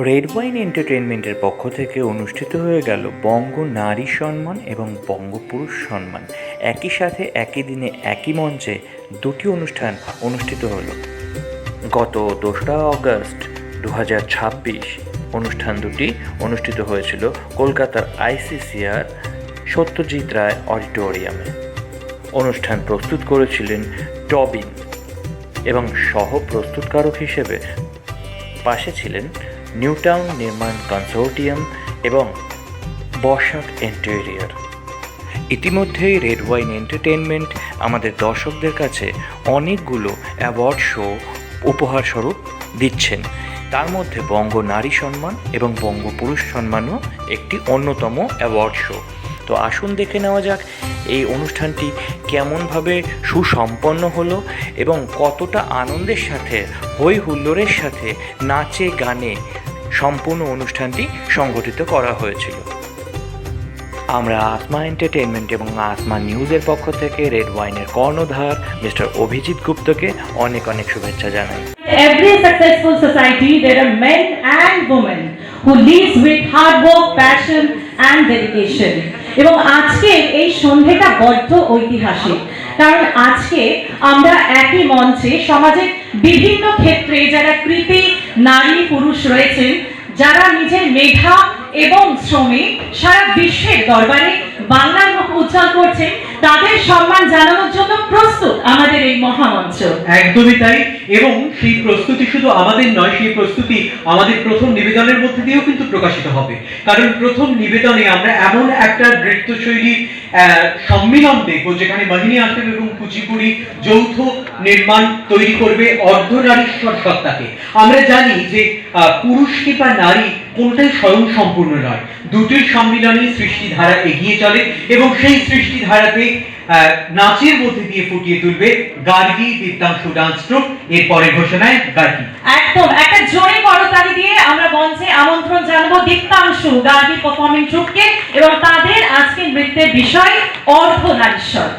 Red wine এন্টারটেইনমেন্টের পক্ষ থেকে অনুষ্ঠিত হয়ে গেল বঙ্গ নারী সম্মান এবং বঙ্গপুরুষ সম্মান। একই সাথে একই দিনে একই মঞ্চে দুটি অনুষ্ঠান অনুষ্ঠিত হলো। গত 2রা অগস্ট 2026 অনুষ্ঠান দুটি অনুষ্ঠিত হয়েছিল কলকাতার ICCR সত্যজিৎ রায় অডিটোরিয়ামে। অনুষ্ঠান প্রস্তুত করেছিলেন টবিন এবং সহ প্রস্তুতকারক হিসেবে পাশে ছিলেন নিউ টাউন নির্মাণ কনসোর্টিয়াম এবং বসাক ইন্টেরিয়র। ইতিমধ্যেই রেড ওয়াইন এন্টারটেইনমেন্ট আমাদের দর্শকদের কাছে অনেকগুলো অ্যাওয়ার্ড শো উপহার স্বরূপ দিচ্ছেন। তার মধ্যে বঙ্গ নারী সম্মান এবং বঙ্গপুরুষ সম্মানও একটি অন্যতম অ্যাওয়ার্ড শো। তো আসুন দেখে নেওয়া যাক এই অনুষ্ঠানটি কেমনভাবে সুসম্পন্ন হলো এবং কতটা আনন্দের সাথে হই হুল্লোড়ের সাথে নাচে গানে সম্পূর্ণ অনুষ্ঠানটি সংগঠিত করা হয়েছিল। আমরা আসমা এন্টারটেইনমেন্ট এবং আসমা নিউজের পক্ষ থেকে রেড ওয়াইনের কর্ণধার মিস্টার অভিজিৎ গুপ্তকে অনেক অনেক শুভেচ্ছা জানাই। Every successful society there are men and women who leads with hard work, passion and dedication. এবং আজকে এই সন্ধ্যাটা বড্ড ঐতিহাসিক, কারণ আজকে আমরা একই মঞ্চে সমাজের বিভিন্ন ক্ষেত্রে যারা কৃতি নারী পুরুষ রয়েছেন, যারা নিজের মেধা এবং শ্রমে সারা বিশ্বের দরবারে বাংলার মুখ উজ্জ্বল করছেন, তাদের সম্মান জানানোর জন্য প্রস্তুত আমাদের এই মহামঞ্চ। একদমই তাই। এবং সেই প্রস্তুতি শুধু আমাদের নয়, সেই প্রস্তুতি আমাদের প্রথম নিবেদনের মধ্যে দিয়েও কিন্তু প্রকাশিত হবে। কারণ প্রথম নিবেদনে আমরা এমন একটা নৃত্যশৈলীর সম্মিলন দেখব যেখানে মোহিনী আট্টম এবং কুচিপুড়ি যৌথ নির্মাণ তৈরি করবে অর্ধনারীশ্বর সত্তাকে। আমরা জানি যে পুরুষ কিংবা নারী কোনটাই স্বয়ং সম্পূর্ণ নয়, দুটির সম্মিলনে সৃষ্টিধারা এগিয়ে চলে এবং সেই সৃষ্টিধারাতে নাচের মধ্যে দিয়ে ফুটিয়ে তুলবে গার্গী বিদ্যাংশু ডান্স ট্রুপ। এর পরের ঘোষণায় গার্গী। একদম একটা জোরে করতালি দিয়ে আমরা মঞ্চে আমন্ত্রণ জানাবো দীপ্তাংশু গার্গী পারফর্মিং ট্রুপকে এবং তাদের আজকের নৃত্যের বিষয় অর্ধনারীশ্বর।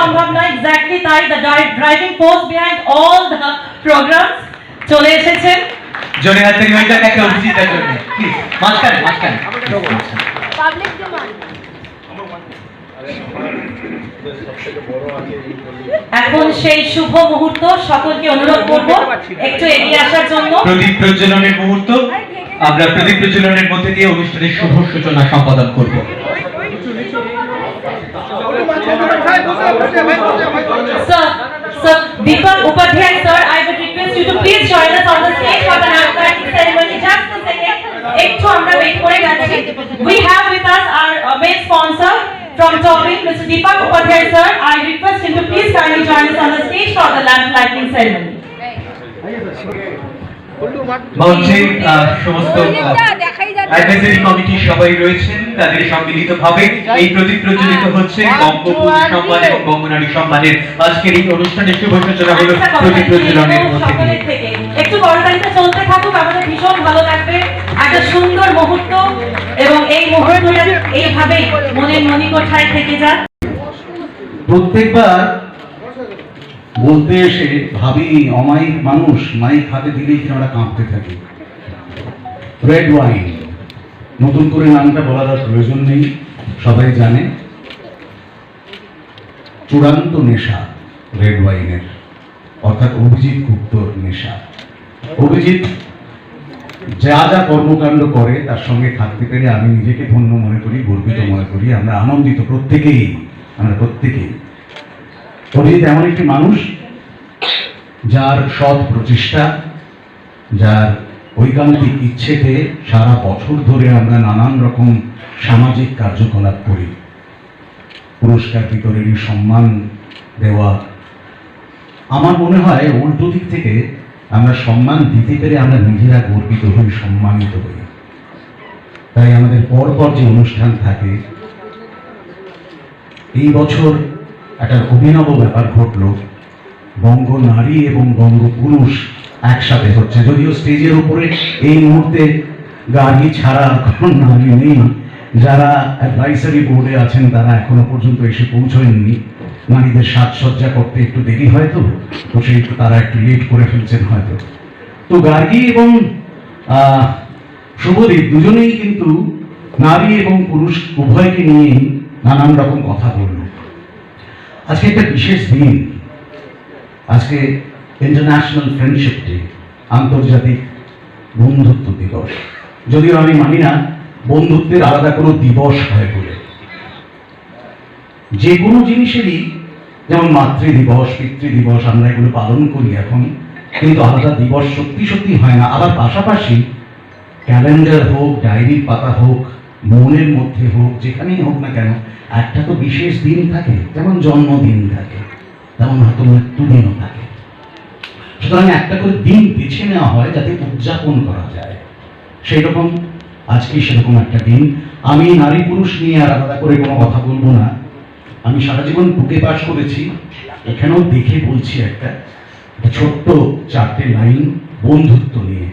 সম্ভব নয়, এক্স্যাক্টলি তাই। The driving force behind all the programs চলে এসেছেন। জোরে হাত থেকে ওইটা একটা অভিজিতের জন্য প্লিজ মাঝখানে পাবলিক ডিমান্ড। এখন সেই শুভ মুহূর্ত, সকলকে অনুরোধ করব একটু এগিয়ে আসার জন্য। প্রদীপ প্রজ্বলনের মুহূর্ত। আমরা প্রদীপ প্রজ্বলনের মধ্যে দিয়ে অনুষ্ঠানের শুভ সূচনা সম্পাদন করব। Sir, Deepak Upadhyay sir, I would request you to please join us on the stage for the lamp lighting ceremony. Just a second. একটু আমরা wait করে যাচ্ছি। We have with us our main sponsor from Tobin, Mr. Deepak Upadhyay sir. I request him to please kindly join us on the stage for the lamp lighting ceremony. মঞ্চে সমস্ত advisory committee সবাই রয়েছেন, তাদের সম্মিলিতভাবে এই প্রদীপ প্রজ্বলিত হচ্ছে বঙ্গপুরুষ সম্মান এবং বঙ্গনারী সম্মানের আজকের এই অনুষ্ঠানের শুভ সূচনা হলো প্রদীপ প্রজ্বলনের মধ্যে। একটু হাততালিতে চলতে থাকুক, আমাদের ভীষণ ভালো লাগবে। একটা সুন্দর মুহূর্ত, এবং এই মুহূর্তটা এইভাবেই মনের মণিকোঠায় থেকে যাক। প্রত্যেকবার বলতে এসে ভাবি অমায়িক মানুষ মাইক হাতে দিলেই কিনা ওরা কাঁপতে থাকে। রেড ওয়াইন, নতুন করে নামটা বলার আর প্রয়োজন নেই, সবাই জানে। চূড়ান্ত নেশা রেড ওয়াইনের, অর্থাৎ অভিজিৎ গুপ্তর নেশা। অভিজিৎ যা যা কর্মকাণ্ড করে তার সঙ্গে থাকতে পেরে আমি নিজেকে ধন্য মনে করি, গর্বিত মনে করি। আমরা আনন্দিত প্রত্যেকেই, আমরা প্রত্যেকেই। অভিজিৎ এমন একটি মানুষ যার সৎ প্রচেষ্টা, যার ঐকান্তিক ইচ্ছেতে সারা বছর ধরে আমরা নানান রকম সামাজিক কার্যকলাপ করি। পুরস্কার বিতরণী, সম্মান দেওয়া। আমার মনে হয় উল্টো দিক থেকে আমরা সম্মান দিতে পেরে আমরা নিজেরা গর্বিত হই, সম্মানিত হই। তাই আমাদের পরপর যে অনুষ্ঠান থাকে, এই বছর একটা অভিনব ব্যাপার ঘটল। বঙ্গ নারী এবং বঙ্গ পুরুষ একসাথে হচ্ছে। যদিও স্টেজের উপরে এই মুহূর্তে গাড়ি ছাড়া কোনো নারী নেই, যারা অ্যাডভাইসারি বোর্ডে আছেন তারা এখনো পর্যন্ত এসে পৌঁছয়নি। নারীদের সাজসজ্জা করতে একটু দেরি হয়তো, তো সেই তারা একটু লেট করে ফেলছেন হয়তো। তো গার্গী এবং শুভদীপ দুজনেই কিন্তু নারী এবং পুরুষ উভয়কে নিয়েই নানান রকম কথা বলল। আজকে একটা বিশেষ দিন, আজকে ইন্টারন্যাশনাল ফ্রেন্ডশিপ ডে, আন্তর্জাতিক বন্ধুত্ব দিবস। যদিও আমি মানি না বন্ধুত্বের আলাদা কোনো দিবস হয় বলে। যে কোনো জিনিসেরই, যেমন মাতৃ দিবস, পিতৃ দিবস, আমরা এগুলো পালন করি এখন, কিন্তু আলাদা দিবস সত্যি সত্যি হয় না। আবার পাশাপাশি ক্যালেন্ডার হোক, ডায়েরির পাতা হোক, মনের মধ্যে হোক, যেখানেই হোক না কেন, একটা তো বিশেষ দিন থাকে। যেমন জন্মদিন থাকে, তেমন হয়তো মৃত্যুদিনও থাকে। সুতরাং একটা করে দিন বেছে নেওয়া হয় যাতে উদযাপন করা যায়। সেই রকম আজকে সেরকম একটা দিন। আমি নারী পুরুষ নিয়ে আর আলাদা করে কোনো কথা বলবো না। আমি সারা জীবন বুকে পাশ করেছি, এখানেও দেখে বলছি একটা ছোট্ট 4টে লাইন বন্ধুত্ব নিয়ে।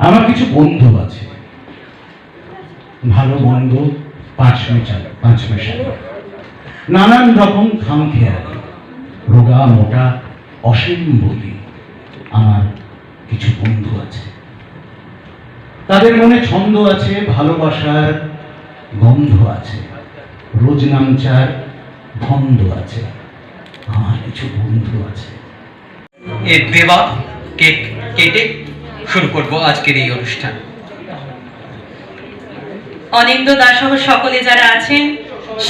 আমার কিছু বন্ধু আছে, ভালো মন্দ, পাঁচ মেশাল, নানান রকম খামখেয়ালি, রোগা মোটা, অসীম বলি। আমার কিছু বন্ধু আছে, তাদের মনে ছন্দ আছে, ভালোবাসার গন্ধ আছে, রোজ নামচার ধন্দ আছে। আমার কিছু বন্ধু আছে। এর দেওয়া কেক কেটে শুরু করব আজকের এই অনুষ্ঠান। অনিন্দ দাস সহ সকলে যারা আছেন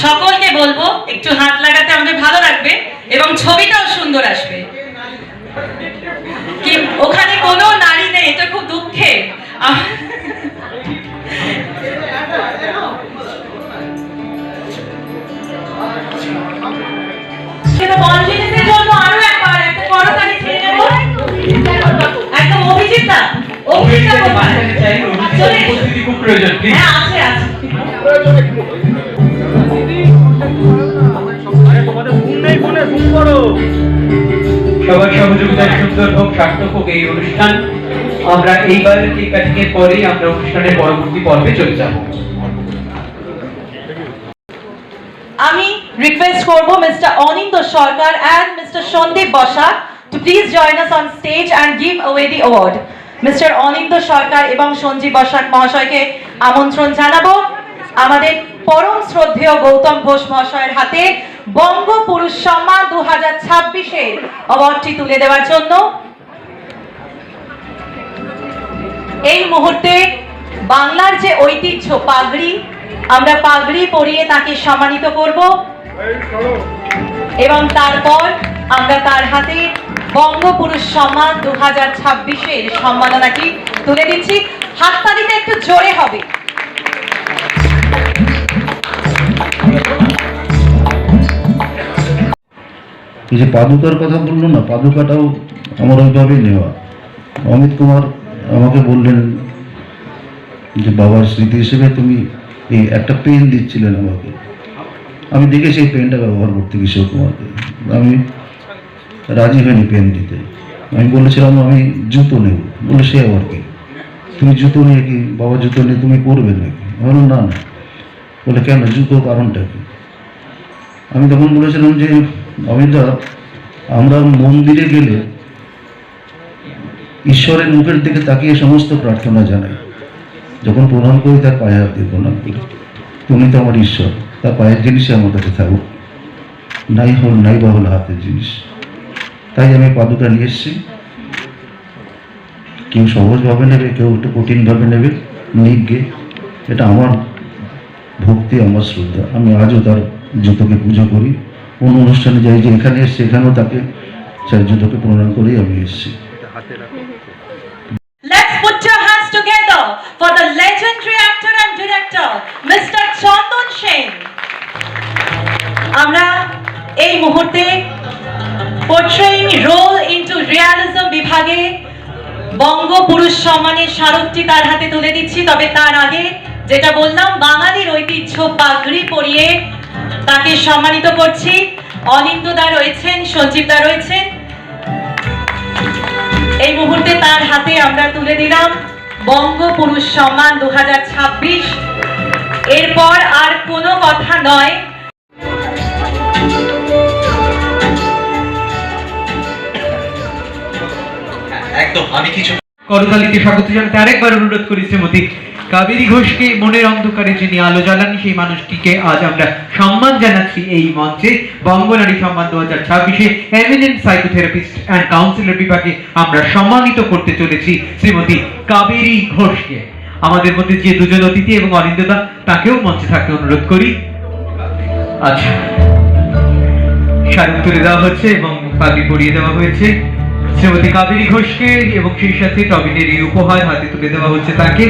সকলকে বলবো একটু হাত লাগাতে, আমাদের ভালো লাগবে এবং ছবিটাও সুন্দর আসবে। কি ওখানে কোনো নারী নেই, এটা খুব দুঃখের। কনফিডেন্সের জন্য আরো একবার একটা করতালি ছেড়ে দেব। একদম অভিজিৎ কোথায়? চলে এসো। খুব প্রয়োজন। হ্যাঁ, আছে আছে। সবার সহযোগিতায় সুন্দর হোক, সার্থক হোক এই অনুষ্ঠান। আমরা এইবার কেক কাটিং এর পরেই আমরা অনুষ্ঠানের পরবর্তী পর্বে চলে যাব। আমি রিকোয়েস্ট করব mister Anindya Sarkar and Mr. Sandip Basak to please join us on stage and give away the award. Mister অনিন্দ সরকার এবং সঞ্জীব বসাক মহাশয়কে আমন্ত্রণ জানাবো আমাদের পরম শ্রদ্ধেয় গৌতম ঘোষ মহাশয়ের হাতে বঙ্গ পুরুষ সম্মান 2026-এর অ্যাওয়ার্ডটি তুলে দেওয়ার জন্য। এই মুহূর্তে বাংলার যে ঐতিহ্য পাগড়ি, আমরা পাগড়ি পরিয়ে তাকে সম্মানিত করব এবং তারপর আমরা তার হাতে বঙ্গপুরুষ সম্মান 2026-এর সম্মাননাটি তুলে দিচ্ছি। হাততালিতে একটু জোরে হবে। এই যে পাদুকার কথা বললো না, পাদুকাটাও আমার ওইভাবেই নেওয়া। অমিত কুমার আমাকে বললেন যে বাবার স্মৃতি হিসেবে তুমি এই একটা পেন দিচ্ছিলেন আমাকে, আমি দেখেছি এই পেনটা ব্যবহার করতে কিশোর কুমারকে, আমি রাজি হয়নি পেন দিতে। আমি বলেছিলাম আমি জুতো নেব, বলে সে আবার কি, তুমি জুতো নিয়ে কি বাবা জুতো নিয়ে তুমি পরবে নাকি? বললাম না না। বলে কেন, জুতো কারণটা কি? আমি তখন বলেছিলাম যে অমিতা, আমরা মন্দিরে গেলে ঈশ্বরের মুখের দিকে তাকিয়ে সমস্ত প্রার্থনা জানাই, যখন প্রণাম করি তার পায়ে হাত দিয়ে প্রণাম করি। তুমি তো আমার ঈশ্বর, তার পায়ের জিনিসই আমার কাছে থাকুক, নাই হল নাই বা হল হাতের জিনিস। তাই আমি পাদুকা নিয়ে এসেছি। কেউ সহজভাবে নেবে, কেউ একটু কঠিনভাবে নেবে, নিগে এটা আমার ভক্তি, আমার শ্রদ্ধা। আমি আজও তার জুতোকে পুজো করি, কোন অনুষ্ঠানে যাই, যে এখানে এসছি এখানেও তাকে সেই জুতোকে প্রণাম করেই আমি এসেছি। Let's put your hands together for the legendary actor and director, Mr. Chandan Sen. আমরা এই মুহূর্তে portraying role into realism বিভাগে বঙ্গ পুরুষ সম্মানের স্মারকটি তার হাতে তুলে দিচ্ছি। তবে তার আগে যেটা বললাম, বাঙালির ঐতিহ্য পাগড়ি পরিয়ে তাকে সম্মানিত করছি। অনিন্দদা রয়েছেন, সঞ্জীবদা রয়েছেন। এই মুহূর্তে তার হাতে আমরা তুলে দিলাম বঙ্গ পুরুষ সম্মান 2026। এরপর আর কোনো কথা নয়। একদম, আমি কিছু করতালিকে স্বাগত জানাতে আরেকবার অনুরোধ করি শ্রীমতী কাবেরী ঘোষকে। মনের অন্ধকারে যিনি আলো জ্বালান, সেই মানুষটিকে আজ আমরা সম্মান জানাচ্ছি এই মঞ্চে। বঙ্গনারী সম্মান 2026-এ এমিনেন্ট সাইকোথেরাপিস্ট অ্যান্ড কাউন্সিলর বিভাগে আমরা সম্মানিত করতে চলেছি শ্রীমতী কাবেরী ঘোষকে। আমাদের মধ্যে যে দুজন অতিথি এবং অনিন্দদা, তাকেও মঞ্চে থাকতে অনুরোধ করি। আচ্ছা, স্মারক তুলে দেওয়া হচ্ছে এবং পাগড়ি পরিয়ে দেওয়া হয়েছে শ্রীমতী কাবেরী ঘোষকে, এবং সেই সাথে টবিনের এই উপহার হাতে তুলে দেওয়া হচ্ছে তাকে।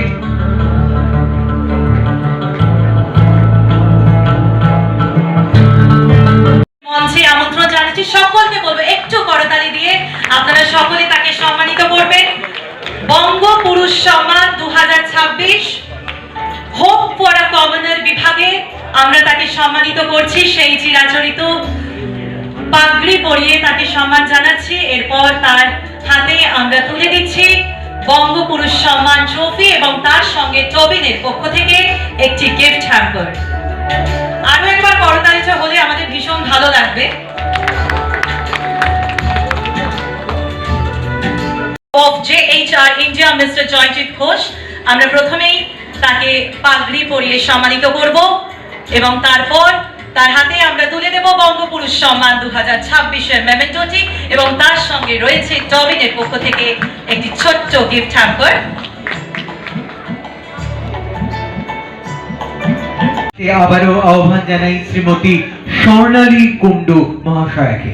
মঞ্চে আমন্ত্রণ জানাচ্ছি সকলকে, বলবো একটু করতালি দিয়ে আপনারা সকলে তাকে সম্মানিত করবেন। বঙ্গ পুরুষ সম্মান 2026 হোপ ফর আ কমনার বিভাগে আমরা তাকে সম্মানিত করছি। সেই চিরাচরিত পাগড়ি পরিয়ে তাকে সম্মান জানাচ্ছি। এরপর তার হাতে আমরা তুলে দিচ্ছি বঙ্গ পুরুষ সম্মান ট্রফি এবং তার সঙ্গে টবিনের পক্ষ থেকে একটি গিফট হ্যাম্পার। আরো একবার করতালিটা হলে আমাদের ভীষণ ভালো লাগবে। of JHR India Mr. Joyjit Ghosh, আমরা প্রথমেই তাকে পাগড়ি পরিয়ে সম্মানিত করব এবং তারপর তার হাতে আমরা তুলে দেব বঙ্গপুরুষ সম্মান 2026-এর মেমেন্টোটি এবং তার সঙ্গে রয়েছে টবিনের পক্ষ থেকে একটি ছোট্ট গিফট হ্যাম্পার। আবারও আহ্বান জানাই শ্রীমতী স্বর্ণালী কুণ্ডু মহাশয়াকে।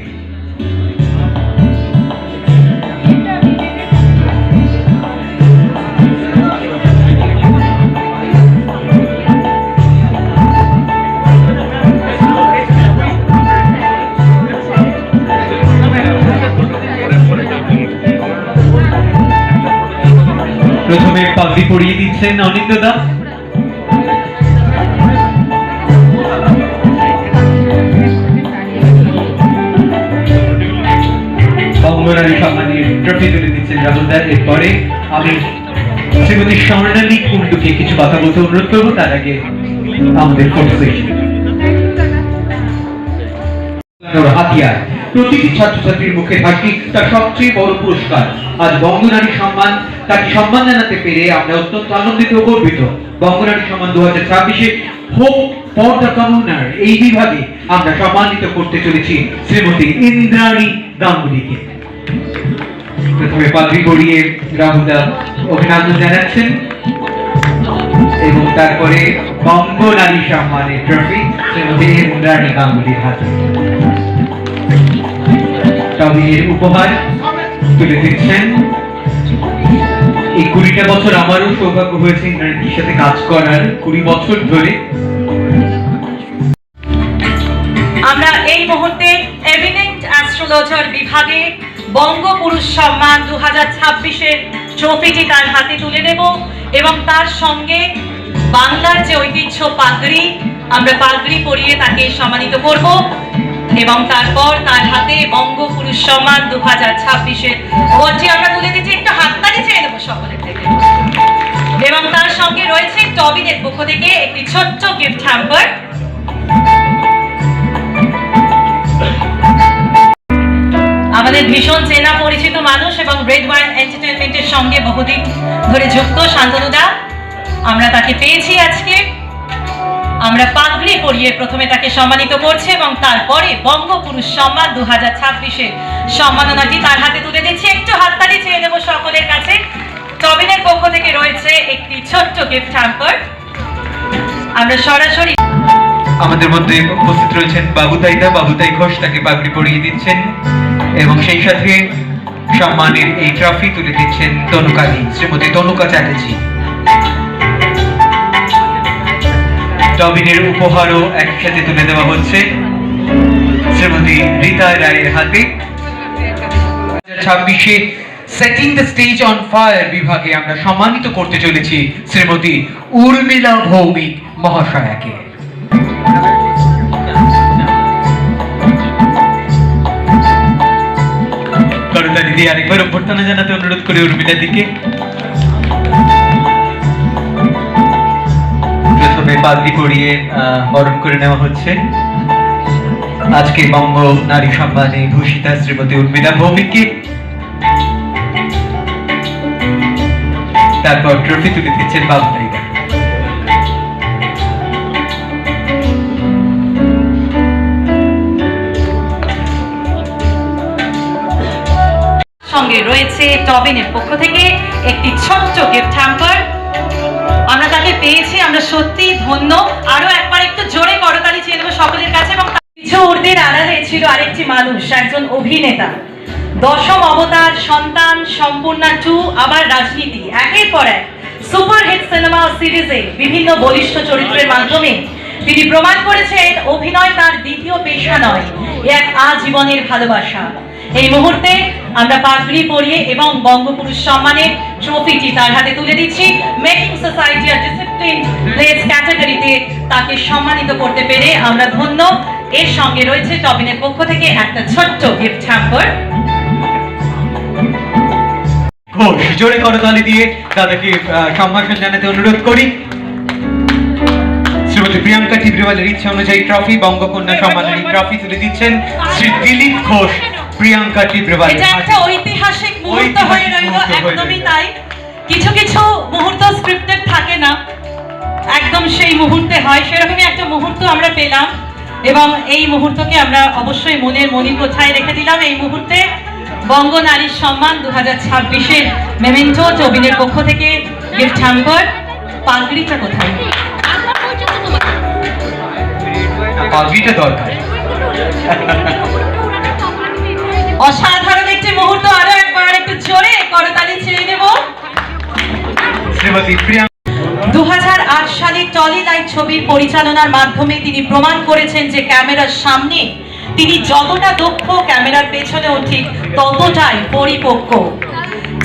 প্রথমে পাগড়ি পরিয়ে দিচ্ছেন অনিন্দদা। বঙ্গনারী সম্মানের ট্রফি তুলে দিচ্ছেন রাহুলদা। এরপরে আমি শ্রীমতী স্বর্ণালী কুণ্ডুকে কিছু কথা বলতে অনুরোধ করবো। তার আগে আমাদের ফটো সেশন। হাতিয়ার প্রতিটি ছাত্রছাত্রীর মুখে হাসি তার সবচেয়ে বড় পুরস্কার। আজ বঙ্গনারী সম্মান, তাকে সম্মান জানাতে পেরে আমরা অত্যন্ত আনন্দিত ও গর্বিত। বঙ্গনারী সম্মান 2026-এ হোপ ফর দ্য কমনার এই বিভাগে আমরা সম্মানিত করতে চলেছি শ্রীমতী ইন্দ্রাণী গাঙ্গুলিকে। প্রথমে পাগড়ি পরিয়ে রাহুলদা অভিনন্দন জানাচ্ছেন এবং তারপরে বঙ্গনারী সম্মানের ট্রফি শ্রীমতী ইন্দ্রাণী গাঙ্গুলির হাতে। টবিনের উপহার তুলে দিচ্ছেন। এই 20টা বছর আমারও সৌভাগ্য হয়েছে ইন্দ্রাণীর সাথে কাজ করার, 20 বছর ধরে। আমরা এই মুহূর্তে এমিনেন্ট অ্যাস্ট্রোলজার বিভাগে বঙ্গপুরুষ সম্মান 2026-এর ট্রফিটি তার হাতে তুলে দেব এবং তার সঙ্গে বাংলার যে ঐতিহ্য পাগড়ি আমরা পাগড়ি পরিয়ে তাকে সম্মানিত করব এবং তারপর তার হাতে বঙ্গপুরুষ সম্মান 2026-এর অ্যাওয়ার্ডটি আমরা তুলে দিচ্ছি। একটু হাততালি চেয়ে নেব সকলের থেকে। এবং তার সঙ্গে রয়েছে টবিনের পক্ষ থেকে একটি ছোট্ট গিফট হ্যাম্পার। আমাদের ভীষণ চেনা পরিচিত মানুষ এবং রেড ওয়াইন এন্টারটেইনমেন্টের সঙ্গে বহুদিন ধরে যুক্ত শান্তনুদা, আমরা তাকে পেয়েছি আজকে। আমরা পাগড়ি পরিয়ে প্রথমে তাকে সম্মানিত করছি এবং তারপরে বঙ্গপুরুষ সম্মান 2026-এর সম্মাননাটি তার হাতে তুলে দিচ্ছি। একটু হাততালি চেয়ে নেব সকলের কাছে। টবিনের পক্ষ থেকে রয়েছে একটি ছোট্ট গিফট হ্যাম্পার। আমরা সরাসরি আমাদের মধ্যে উপস্থিত রয়েছেন বাবুতাই ঘোষ, তাকে পাগড়ি পরিয়ে দিচ্ছেন এবং সেই সাথে সম্মানের এই ট্রফি তুলে দিচ্ছেন শ্রীমতী তনুকা চ্যাটার্জি। টবিনের উপহারও একসাথে তুলে দেওয়া হচ্ছে শ্রীমতী রীতা রায়ের হাতে। 2026-এ setting the stage on fire বিভাগে আমরা সম্মানিত করতে চলেছি শ্রীমতী উর্মিলা ভৌমিক মহাশয়াকে। করতালি দিয়ে আরেকবার অভ্যর্থনা জানাতে অনুরোধ করি উর্মিলার দিকে। প্রথমে পাগড়ি পরিয়ে বরণ করে নেওয়া হচ্ছে আজকে বঙ্গ নারী সম্মানে ভূষিতা শ্রীমতী উর্মিলা ভৌমিককে। তারপর ট্রফি তুলে দিচ্ছেন বাবুতাইদা। সঙ্গে রয়েছে টবিনের পক্ষ থেকে একটি ছোট্ট গিফট হ্যাম্পার। আমরা তাকে পেয়েছি, আমরা সত্যি ধন্য। আরো একবার একটু জোরে করতালি চেয়ে নেব সকলের কাছে। এবং কিছু ঊর্ধ্বের আড়ালে ছিল আরেকটি মানুষ, একজন অভিনেতা, দশম অবতার, সন্তান, সম্পূর্ণা 2, আবার রাজনীতি, একের পর এক সুপারহিট সিনেমা ও সিরিজে বিভিন্ন বলিষ্ঠ চরিত্রের মাধ্যমে তিনি প্রমাণ করেছেন অভিনয় তার দ্বিতীয় পেশা নয়, এক আজীবনের ভালোবাসা। এই মুহূর্তে আমরা পাগড়ি পরিয়ে এবং বঙ্গপুরুষ সম্মানের ট্রফিটি তার হাতে তুলে দিচ্ছি। মেকিং সোসাইটি আর ডিসিপ্লিন প্লেস ক্যাটাগরিতে তাকে সম্মানিত করতে পেরে আমরা ধন্য। এর সঙ্গে রয়েছে টবিনের পক্ষ থেকে একটা ছোট্ট গিফট হ্যাম্পার। ঘোষ জোরে করতালি দিয়ে দাদাকে সম্ভাষণ জানাতে অনুরোধ করি। শ্রীমতী প্রিয়াঙ্কা টিব্রিওয়ালের ইচ্ছা অনুযায়ী ট্রফি, বঙ্গকন্যা সম্মানের ট্রফি তুলে দিচ্ছেন শ্রী দিলীপ ঘোষ প্রিয়াঙ্কা টিব্রিওয়াল। এটা একটা ঐতিহাসিক মুহূর্ত হয়ে রইল, একদমই তাই। কিছু কিছু মুহূর্ত স্ক্রিপ্টেড থাকে না, একদম সেই মুহূর্তে হয়, সেরকমই একটা মুহূর্ত আমরা পেলাম এবং এই মুহূর্তকে আমরা অবশ্যই মনের মণিকোঠায় রেখে দিলাম। এই মুহূর্তে বঙ্গ নারীর সম্মান 2026-এর মেমেন্টো টবিনের পক্ষ থেকে গিফট হ্যাম্পার। পাগড়িটা কোথায়? পাগড়িটা দরকার। অসাধারণ একটি মুহূর্ত, আরো একবার একটু জোরে করতালি চেয়ে নেব। শ্রীমতী প্রিয়াঙ্কা 2008 সালে টলি লাইট ছবির পরিচালনার মাধ্যমে তিনি প্রমাণ করেছেন যে ক্যামেরার সামনে তিনি যতটা দক্ষ, ক্যামেরার পেছনেও ঠিক ততটাই পরিপক্ক।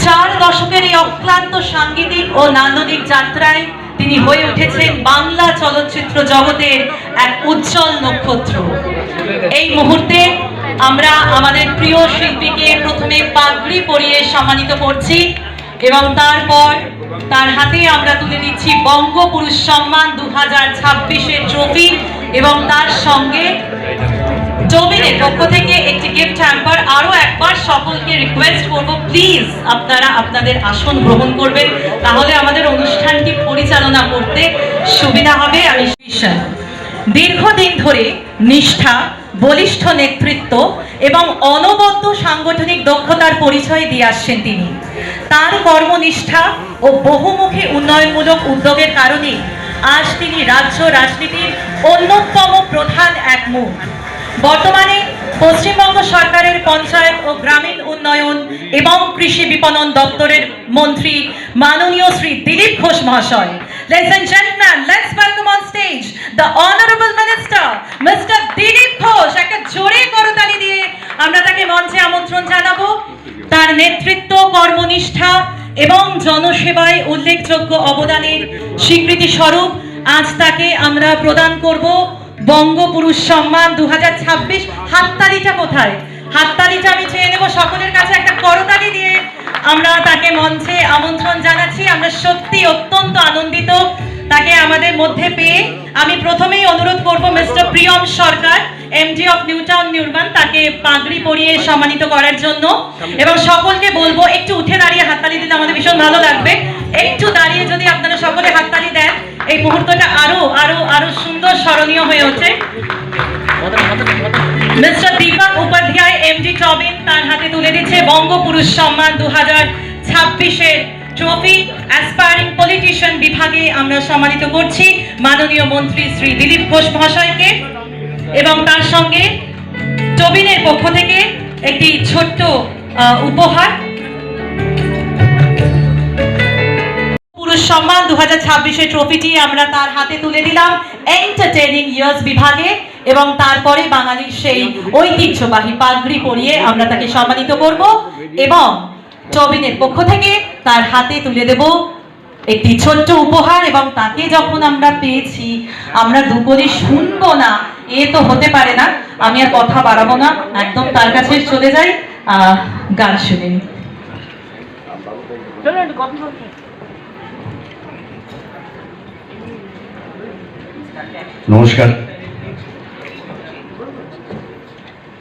4 দশকের এই অক্লান্ত সাংগীতিক ও নান্দনিক যাত্রায় তিনি হয়ে উঠেছেন বাংলা চলচ্চিত্র জগতের এক উজ্জ্বল নক্ষত্র। এই মুহূর্তে আমরা আমাদের প্রিয় শিল্পীকে প্রথমে পাগড়ি পরিয়ে সম্মানিত করছি এবং তারপর তার হাতে আমরা তুলে দিচ্ছি বঙ্গপুরুষ সম্মান 2026-এর ট্রফি এবং তার সঙ্গে টবিনের পক্ষ থেকে একটি গিফট হ্যাম্পার। আরো একবার সকলকে রিকোয়েস্ট করব, প্লিজ আপনারা আপনাদের আসন গ্রহণ করবেন, তাহলে আমাদের অনুষ্ঠানটি পরিচালনা করতে সুবিধা হবে। আমি দীর্ঘদিন ধরে নিষ্ঠা, বলিষ্ঠ নেতৃত্ব এবং অনবদ্য সাংগঠনিক দক্ষতার পরিচয় দিয়ে আসছেন তিনি। তার কর্মনিষ্ঠা ও বহুমুখী উন্নয়নমূলক উদ্যোগের কারণে আজ তিনি রাজ্য রাজনীতির অন্যতম প্রধান এক মুখ। বর্তমানে পশ্চিমবঙ্গ সরকারের পঞ্চায়েত ও গ্রামীণ উন্নয়ন এবং কৃষি বিপণন দপ্তরের মন্ত্রী মাননীয় শ্রী দিলীপ ঘোষ মহাশয়। Ladies and gentlemen, let's welcome on stage the Honorable Minister, Mr. Dilip Ghosh. একটা জোরে করতালি দিয়ে আমরা তাকে মঞ্চে আমন্ত্রণ জানাবো। তার নেতৃত্ব, কর্মনিষ্ঠা এবং জনসেবায় উল্লেখযোগ্য অবদানের স্বীকৃতি স্বরূপ আজ তাকে আমরা প্রদান করব বঙ্গপুরুষ সম্মান 2026। হাততালিটা কোথায়? হাততালিটা আমি চেয়ে নেব সকলের কাছে, একটা করতালি দিয়ে আমরা তাকে মঞ্চে আমন্ত্রণ জানাচ্ছি। আমরা সত্যি অত্যন্ত আনন্দিত তাকে আমাদের মধ্যে পেয়ে। আমি প্রথমেই অনুরোধ করব mister Priyam Sarkar, MD of new town নির্মাণ, তাকে পাগড়ি পরিয়ে সম্মানিত করার জন্য। এবং সকলকে বলবো একটু উঠে দাঁড়িয়ে হাততালি দিলে আমাদের ভীষণ ভালো লাগবে। একটু দাঁড়িয়ে যদি আপনারা সকলে হাততালি দেন, এই মুহূর্তটা আরো আরো আরো সুন্দর স্মরণীয় হয়ে ওঠে। মিস্টার দীপক উপাধ্যায়, এমডি টবিন, তার হাতে তুলে দিচ্ছে বঙ্গপুরুষ সম্মান 2026-এর ট্রফি। অ্যাসপায়ারিং পলিটিশিয়ান বিভাগে আমরা সম্মানিত করছি মাননীয় মন্ত্রী শ্রী দিলীপ ঘোষ মহাশয়কে। এবং তার সঙ্গে টবিনের পক্ষ থেকে একটি ছোট্ট উপহার। পুরুষ সম্মান 2026-এর ট্রফিটি আমরা তার হাতে তুলে দিলাম এন্টারটেইনিং ইয়ার্স বিভাগে। এবং তারপরে বাঙালির সেই ঐতিহ্যবাহী পাগড়ি পরিয়ে আমরা তাকে সম্মানিত করব। এবং টবিনের পক্ষ থেকে তার হাতে তুলে দেব একটি ছোট্ট উপহার। এবং তাকে যখন আমরা পেয়েছি, আমরা দুপুরে শুনবো না এ তো হতে পারে না। আমি আর কথা বাড়াবো না, একদম তার কাছে চলে যাই, গান শুনে নি। নমস্কার।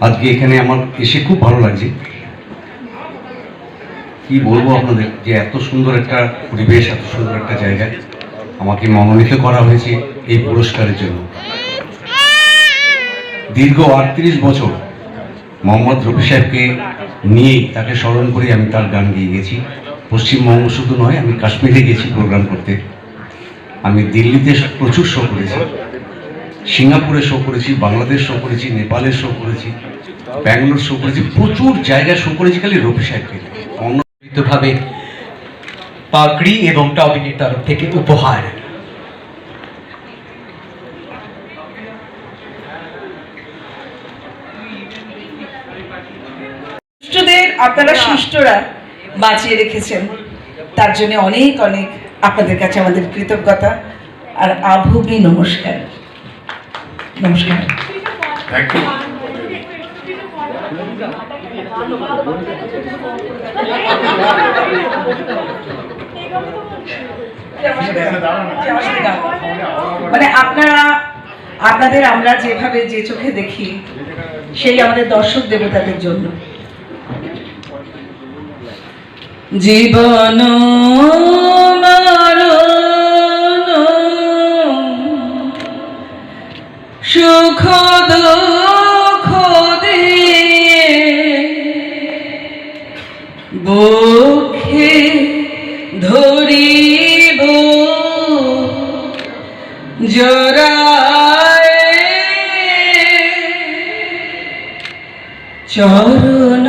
আজকে এখানে আমার এসে খুব ভালো লাগছে। কি বলবো আপনাদের, যে এত সুন্দর একটা পরিবেশ, এত সুন্দর একটা জায়গায় আমাকে মনোনীত করা হয়েছে এই পুরস্কারের জন্য। দীর্ঘ 38 বছর মোহাম্মদ রফি সাহেবকে নিয়েই, তাকে স্মরণ করে আমি তার গান গেয়ে গেছি। পশ্চিমবঙ্গ শুধু নয়, আমি কাশ্মীরে গেছি প্রোগ্রাম করতে, আমি দিল্লিতে প্রচুর শো করেছি, সিঙ্গাপুরে শো করেছি, বাংলাদেশ শো করেছি, নেপালের শো করেছি, ব্যাঙ্গালোর শো করেছি, প্রচুর জায়গায় শো করেছি খালি রফি সাহেবকে। ভাবে পাগড়ি এবং টবিনের তরফ থেকে উপহার। শিষ্টদের আপনারা শিষ্টরা বাঁচিয়ে রেখেছেন, তার জন্য অনেক অনেক আপনাদের কাছে আমাদের কৃতজ্ঞতা আর আভূমি নমস্কার। নমস্কার। Thank you. মানে আপনাদের আমরা যেভাবে যে চোখে দেখি, সেই আমাদের দর্শক দেবতাদের জন্য। জীবন সুখ দুঃখ দিয়ে বুকে ধরিব জড়ায়, চরণ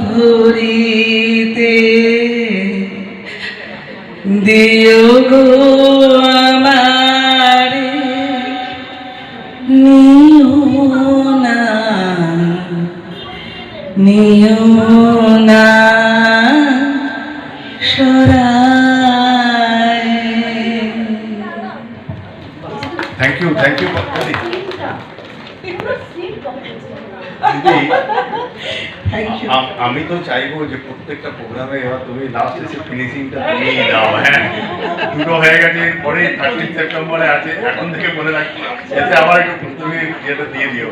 ধরিতে দিও গো আমারে, নিও না সরায়। Thank you, thank you. আমি তো চাইবো যে প্রত্যেকটা প্রোগ্রামে এবার তুমি লাস্ট এসে ফিনিশিংটা তুমিই দাও। হ্যাঁ, দুটো হয়ে গেছে, এরপরে 13 সেপ্টেম্বরে আছে, এখন থেকে মনে রাখি এতে আমার একটু তুমি ইয়েটা দিয়ে দিও।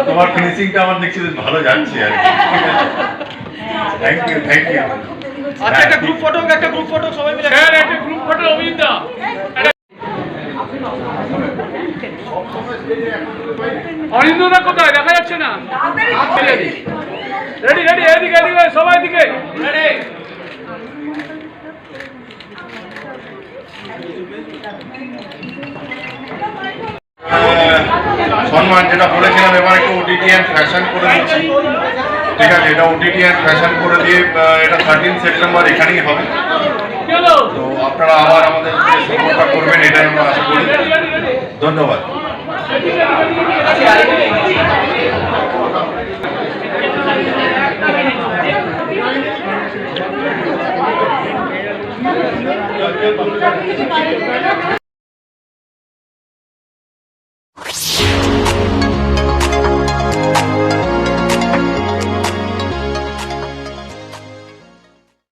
তোমার ফিনিশিংটা আমার দেখছি ভালো যাচ্ছে আর কি। Thank you, thank you. আচ্ছা, একটা গ্রুপ ফটো সবাই মিলে। স্যার, একটা গ্রুপ ফটো অভিজিৎ দা। অরিন্দদা কোথায়? দেখা যাচ্ছে না। রেডি রেডি, এদিকে এদিকে সবাই এদিকে রেডি। সম্মান যেটা বলেছিলাম, এবার একটু ওটিটি অ্যান্ড ফ্যাশন করে দিচ্ছি। ঠিক আছে, এটা ওটিটি অ্যান্ড ফ্যাশন করে দিয়ে এটা 13 সেপ্টেম্বর এখানেই হবে। তো আপনারা আবার আমাদের সাপোর্টটা করবেন, এটাই আমরা আশা করি। ধন্যবাদ।